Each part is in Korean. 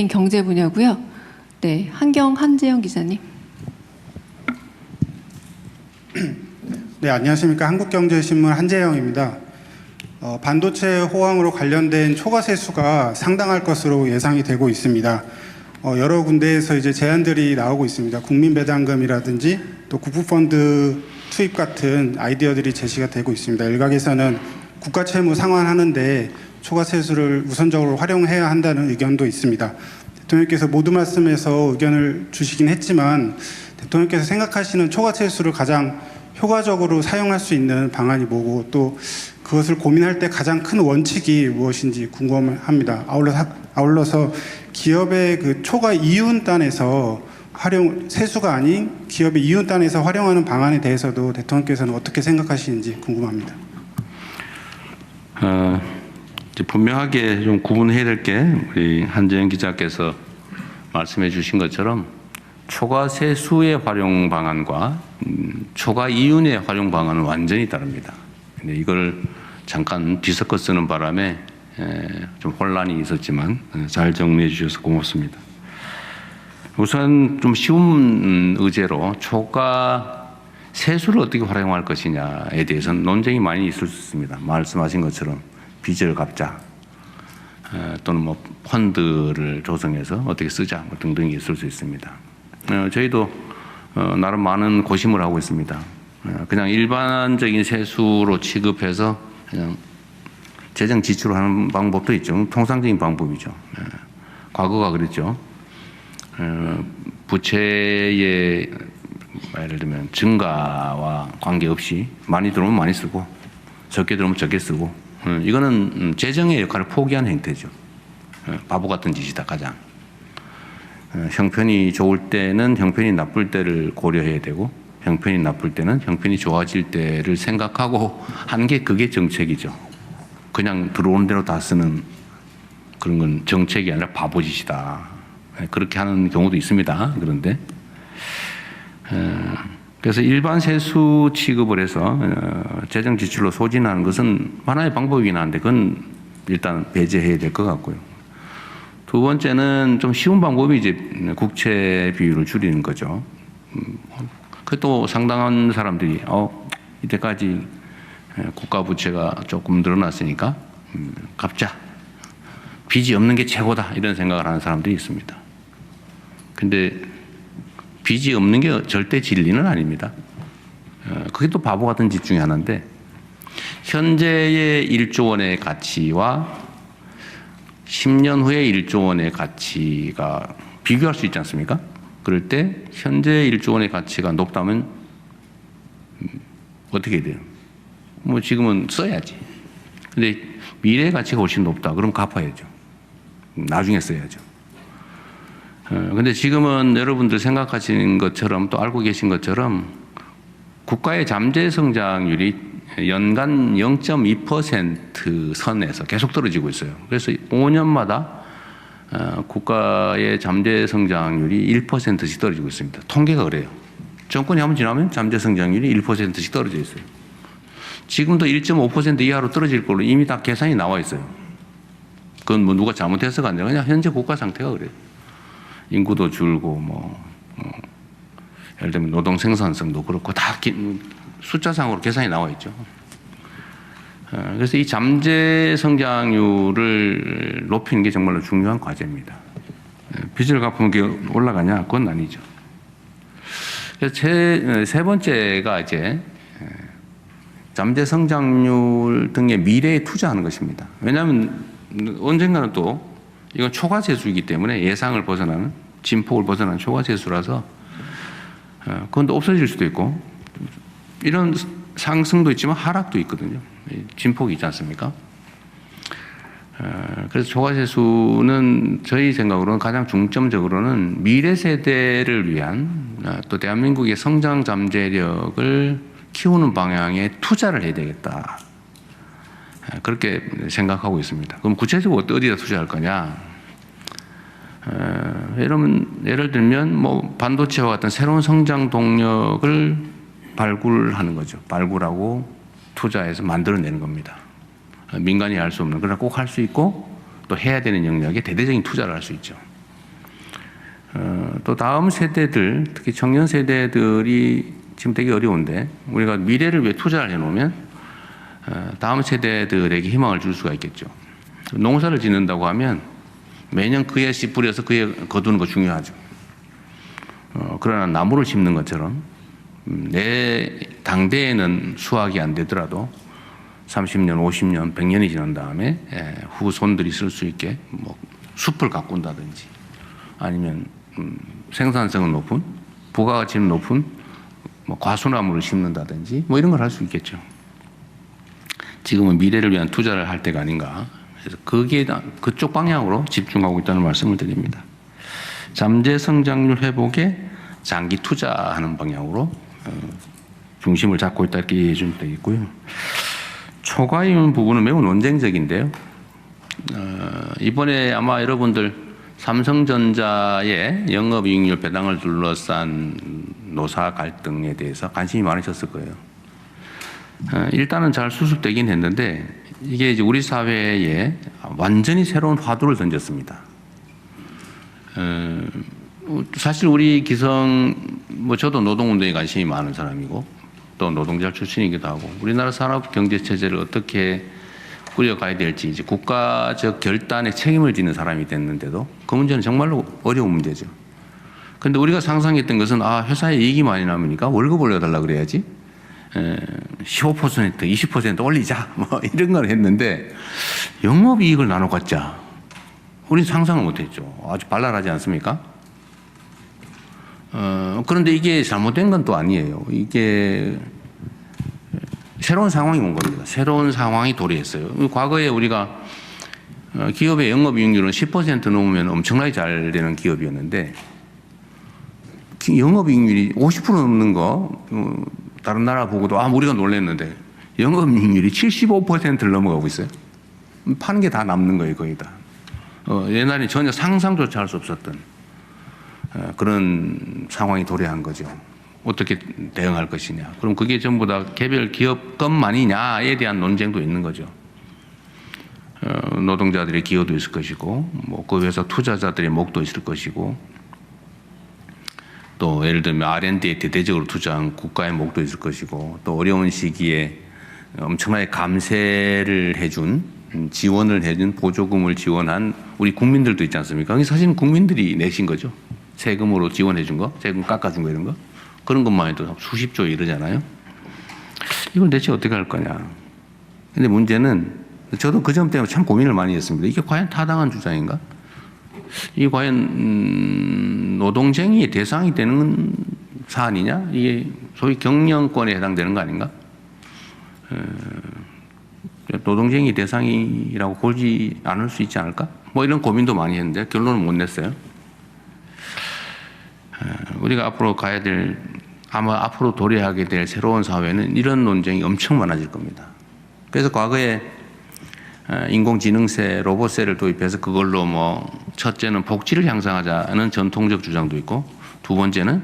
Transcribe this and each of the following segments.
경제 분야고요. 네, 한재영 기자님. 네, 안녕하십니까. 한국경제신문 한재영입니다. 반도체 호황으로 관련된 초과 세수가 상당할 것으로 예상이 되고 있습니다. 여러 군데에서 이제 제안들이 나오고 있습니다. 국민배당금이라든지 또 국부펀드 투입 같은 아이디어들이 제시가 되고 있습니다. 일각에서는 국가채무 상환하는데 초과 세수를 우선적으로 활용해야 한다는 의견도 있습니다. 대통령께서 모두 말씀에서 의견을 주시긴 했지만 대통령께서 생각하시는 초과 세수를 가장 효과적으로 사용할 수 있는 방안이 뭐고 또 그것을 고민할 때 가장 큰 원칙이 무엇인지 궁금합니다. 아울러서 기업의 그 초과 이윤단에서 세수가 아닌 기업의 이윤단에서 활용하는 방안에 대해서도 대통령께서는 어떻게 생각하시는지 궁금합니다. 분명하게 좀 구분해야 될 게 우리 한재영 기자께서 말씀해 주신 것처럼 초과 세수의 활용 방안과 초과 이윤의 활용 방안은 완전히 다릅니다. 근데 이걸 잠깐 뒤섞어 쓰는 바람에 좀 혼란이 있었지만 잘 정리해 주셔서 고맙습니다. 우선 좀 쉬운 의제로 초과 세수를 어떻게 활용할 것이냐에 대해서는 논쟁이 많이 있을 수 있습니다. 말씀하신 것처럼 빚을 갚자 또는 뭐 펀드를 조성해서 어떻게 쓰자 등등이 있을 수 있습니다. 저희도 나름 많은 고심을 하고 있습니다. 그냥 일반적인 세수로 취급해서 그냥 재정 지출을 하는 방법도 있죠. 통상적인 방법이죠. 과거가 그랬죠. 부채의 예를 들면 증가와 관계없이 많이 들어오면 많이 쓰고 적게 들어오면 적게 쓰고 이거는 재정의 역할을 포기한 행태죠. 바보 같은 짓이다 가장. 형편이 좋을 때는 형편이 나쁠 때를 고려해야 되고 형편이 나쁠 때는 형편이 좋아질 때를 생각하고 하는 게 그게 정책이죠. 그냥 들어오는 대로 다 쓰는 그런 건 정책이 아니라 바보짓이다. 그렇게 하는 경우도 있습니다. 그런데 그래서 일반 세수 취급을 해서 재정 지출로 소진하는 것은 하나의 방법이긴 한데 그건 일단 배제해야 될 것 같고요. 두 번째는 좀 쉬운 방법이 이제 국채 비율을 줄이는 거죠. 그것도 상당한 사람들이 이때까지 국가 부채가 조금 늘어났으니까 갚자. 빚이 없는 게 최고다 이런 생각을 하는 사람들이 있습니다. 근데 빚이 없는 게 절대 진리는 아닙니다. 그게 또 바보 같은 짓 중에 하나인데 현재의 1조 원의 가치와 10년 후에 1조 원의 가치가 비교할 수 있지 않습니까? 그럴 때 현재 1조 원의 가치가 높다면 어떻게 해야 돼요? 뭐 지금은 써야지. 근데 미래의 가치가 훨씬 높다. 그럼 갚아야죠. 나중에 써야죠. 근데 지금은 여러분들 생각하시는 것처럼 또 알고 계신 것처럼 국가의 잠재 성장률이 연간 0.2% 선에서 계속 떨어지고 있어요. 그래서 5년마다 국가의 잠재 성장률이 1%씩 떨어지고 있습니다. 통계가 그래요. 정권이 한번 지나면 잠재 성장률이 1%씩 떨어져 있어요. 지금도 1.5% 이하로 떨어질 걸로 이미 다 계산이 나와 있어요. 그건 뭐 누가 잘못해서가 아니라 그냥 현재 국가 상태가 그래요. 인구도 줄고 예를 들면 노동 생산성도 그렇고 다 숫자상으로 계산이 나와 있죠. 그래서 이 잠재 성장률을 높이는 게 정말로 중요한 과제입니다. 빚을 갚으면 그게 올라가냐? 그건 아니죠. 그래서 세 번째가 이제 잠재 성장률 등의 미래에 투자하는 것입니다. 왜냐하면 언젠가는 또 이건 초과세수이기 때문에 예상을 벗어나는 진폭을 벗어나는 초과세수라서 그건 또 없어질 수도 있고 이런 상승도 있지만 하락도 있거든요. 진폭이 있지 않습니까? 그래서 초과세수는 저희 생각으로는 가장 중점적으로는 미래 세대를 위한 또 대한민국의 성장 잠재력을 키우는 방향에 투자를 해야 되겠다. 그렇게 생각하고 있습니다. 그럼 구체적으로 어디다 투자할 거냐? 예를 들면 뭐 반도체와 같은 새로운 성장 동력을 발굴하는 거죠. 발굴하고 투자해서 만들어내는 겁니다. 민간이 할 수 없는, 그러나 꼭 할 수 있고 또 해야 되는 영역에 대대적인 투자를 할 수 있죠. 또 다음 세대들, 특히 청년 세대들이 지금 되게 어려운데 우리가 미래를 위해 투자를 해놓으면 다음 세대들에게 희망을 줄 수가 있겠죠. 농사를 짓는다고 하면 매년 그에 씨 뿌려서 그에 거두는 거 중요하죠. 그러나 나무를 심는 것처럼 내 당대에는 수확이 안 되더라도 30년, 50년, 100년이 지난 다음에 후손들이 쓸 수 있게 뭐 숲을 가꾼다든지 아니면 생산성은 높은 부가가치는 높은 뭐 과수나무를 심는다든지 뭐 이런 걸 할 수 있겠죠. 지금은 미래를 위한 투자를 할 때가 아닌가. 그래서 거기에 그쪽 방향으로 집중하고 있다는 말씀을 드립니다. 잠재 성장률 회복에 장기 투자하는 방향으로 중심을 잡고 있다 이렇게 이해해 주면 되겠고요. 초과이윤 부분은 매우 논쟁적인데요. 이번에 아마 여러분들 삼성전자의 영업이익률 배당을 둘러싼 노사 갈등에 대해서 관심이 많으셨을 거예요. 일단은 잘 수습되긴 했는데 이게 이제 우리 사회에 완전히 새로운 화두를 던졌습니다. 사실 우리 기성, 뭐 저도 노동운동에 관심이 많은 사람이고 또 노동자 출신이기도 하고 우리나라 산업 경제 체제를 어떻게 꾸려가야 될지 이제 국가적 결단에 책임을 지는 사람이 됐는데도 그 문제는 정말로 어려운 문제죠. 그런데 우리가 상상했던 것은 회사에 이익이 많이 남으니까 월급 올려달라 그래야지 15% 20% 올리자 뭐 이런 걸 했는데 영업이익을 나눠 갖자 우린 상상을 못했죠. 아주 발랄하지 않습니까? 그런데 이게 잘못된 건 또 아니에요. 이게 새로운 상황이 온 겁니다. 새로운 상황이 도래했어요. 과거에 우리가 기업의 영업이익률은 10% 넘으면 엄청나게 잘 되는 기업이었는데 영업이익률이 50% 넘는 거 다른 나라 보고도 우리가 놀랐는데 영업이익률이 75%를 넘어가고 있어요. 파는 게 다 남는 거예요, 거의 다. 옛날에 전혀 상상조차 할 수 없었던 그런 상황이 도래한 거죠. 어떻게 대응할 것이냐. 그럼 그게 전부 다 개별 기업 것만이냐에 대한 논쟁도 있는 거죠. 노동자들의 기여도 있을 것이고, 뭐 그 회사 투자자들의 목도 있을 것이고, 또 예를 들면 R&D에 대대적으로 투자한 국가의 목도 있을 것이고, 또 어려운 시기에 엄청나게 감세를 해준, 지원을 해준 보조금을 지원한 우리 국민들도 있지 않습니까? 그게 사실은 국민들이 내신 거죠. 세금으로 지원해 준 거, 세금 깎아준 거 이런 거. 그런 것만 해도 수십조 이러잖아요. 이걸 대체 어떻게 할 거냐. 근데 문제는 저도 그 점 때문에 참 고민을 많이 했습니다. 이게 과연 타당한 주장인가? 이게 과연 노동쟁의의 대상이 되는 사안이냐? 이게 소위 경영권에 해당되는 거 아닌가? 노동쟁의 대상이라고 보지 않을 수 있지 않을까? 뭐 이런 고민도 많이 했는데 결론은 못 냈어요. 우리가 앞으로 가야 될, 아마 앞으로 도래하게 될 새로운 사회는 이런 논쟁이 엄청 많아질 겁니다. 그래서 과거에 인공지능세, 로봇세를 도입해서 그걸로 뭐 첫째는 복지를 향상하자는 전통적 주장도 있고 두 번째는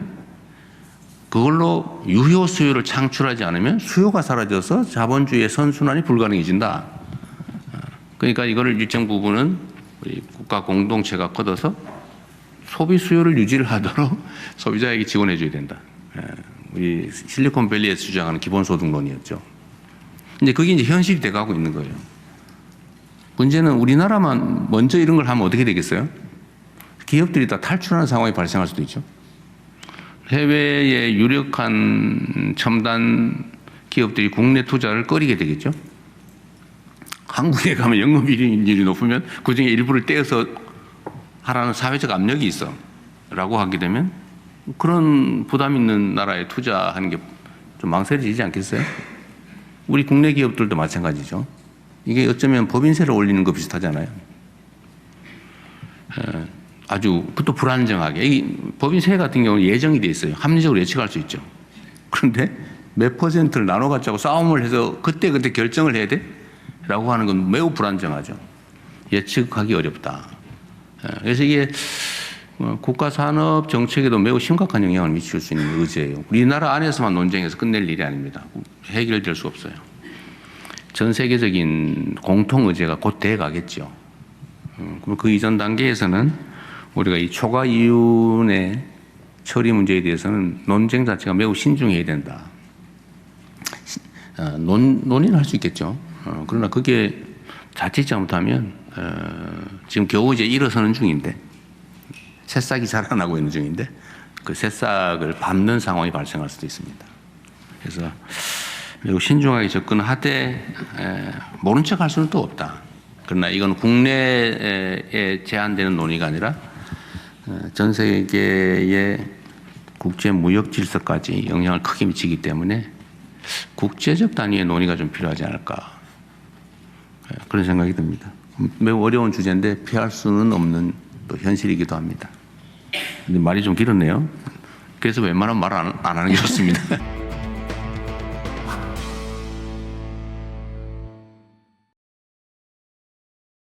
그걸로 유효 수요를 창출하지 않으면 수요가 사라져서 자본주의의 선순환이 불가능해진다. 그러니까 이거를 일정 부분은 우리 국가 공동체가 걷어서 소비 수요를 유지를 하도록 소비자에게 지원해 줘야 된다. 우리 실리콘밸리에서 주장하는 기본소득론이었죠. 근데 그게 이제 현실이 돼가고 있는 거예요. 문제는 우리나라만 먼저 이런 걸 하면 어떻게 되겠어요? 기업들이 다 탈출하는 상황이 발생할 수도 있죠. 해외의 유력한 첨단 기업들이 국내 투자를 꺼리게 되겠죠. 한국에 가면 영업이익률이 높으면 그중에 일부를 떼어서 하라는 사회적 압력이 있어 라고 하게 되면 그런 부담 있는 나라에 투자하는 게 좀 망설여지지 않겠어요? 우리 국내 기업들도 마찬가지죠. 이게 어쩌면 법인세를 올리는 거 비슷하잖아요. 아주 또 불안정하게. 이 법인세 같은 경우는 예정이 돼 있어요. 합리적으로 예측할 수 있죠. 그런데 몇 퍼센트를 나눠 갖자고 싸움을 해서 그때 결정을 해야 돼? 라고 하는 건 매우 불안정하죠. 예측하기 어렵다. 그래서 이게 국가 산업 정책에도 매우 심각한 영향을 미칠 수 있는 의제예요. 우리나라 안에서만 논쟁해서 끝낼 일이 아닙니다. 해결될 수 없어요. 전 세계적인 공통 의제가 곧 돼 가겠죠. 그럼 그 이전 단계에서는 우리가 이 초과 이윤의 처리 문제에 대해서는 논쟁 자체가 매우 신중해야 된다. 논의는 할 수 있겠죠. 그러나 그게 자칫 잘못하면 지금 겨우 이제 일어서는 중인데 새싹이 자라나고 있는 중인데 그 새싹을 밟는 상황이 발생할 수도 있습니다. 그래서 매우 신중하게 접근하되 모른 척 할 수는 또 없다. 그러나 이건 국내에 제한되는 논의가 아니라 전 세계의 국제 무역 질서까지 영향을 크게 미치기 때문에 국제적 단위의 논의가 좀 필요하지 않을까 그런 생각이 듭니다. 매우 어려운 주제인데 피할 수는 없는 또 현실이기도 합니다. 근데 말이 좀 길었네요. 그래서 웬만하면 말 안 하는 게 좋습니다.